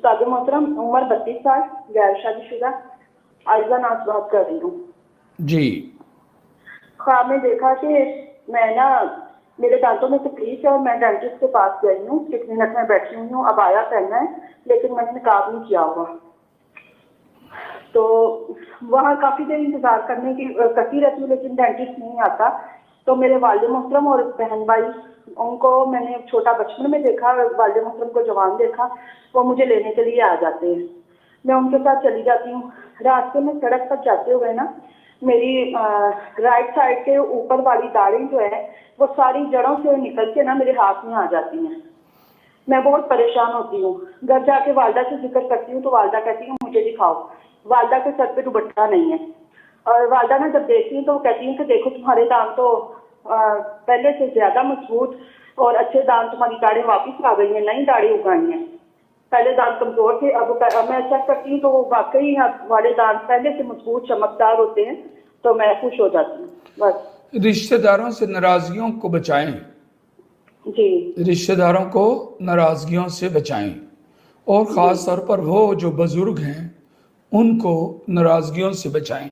सादे मोहतरम, उम्र 32 साल, गैर शादीशुदा, आयजा नाज बात कर रही हूँ जी। ख्वाब में देखा कि मैं ना, मेरे दांतों में तकलीफ है और मैं डेंटिस्ट के पास गई हूँ, क्लिनिक में बैठी हुई हूँ, अब आया पहनना है, लेकिन मैंने निकाब नहीं किया हुआ। तो वहाँ काफ़ी देर इंतज़ार करती रहती हूँ, लेकिन डेंटिस्ट नहीं आता। तो मेरे वालिद मोहतरम और बहन भाई, उनको मैंने छोटा बचपन में देखा, वालिद मोहतरम को जवान देखा, वो मुझे लेने के लिए आ जाते हैं, मैं उनके साथ चली जाती हूँ। रास्ते में सड़क पर जाते हुए ना, मेरी राइट साइड के ऊपर वाली दाढ़ी जो है वो सारी जड़ों से निकल के ना मेरे हाथ में आ जाती हैं। मैं बहुत परेशान होती हूँ। घर जाके वालदा से जिक्र करती हूँ तो वालदा कहती है मुझे दिखाओ। वालदा के सर पे दुपट्टा नहीं है, और वालदा ना जब देखती हूँ तो वो कहती है कि देखो तुम्हारे दांत तो पहले से ज्यादा मजबूत और अच्छे दांत, तुम्हारी दाढ़ी वापस आ गई है, नई दाढ़ी उगाई है। पहले दांत कमजोर थे, अब मैं चेक करती हूँ तो वो वाकई हमारे दांत पहले से मजबूत चमकदार होते हैं, तो मैं खुश हो जाती हूँ। बस रिश्तेदारों से नाराजगियों को बचाएं, जी रिश्तेदारों को नाराजगियों से बचाएं, और ख़ास तौर पर वो जो बुजुर्ग हैं उनको नाराजगियों से बचाएं।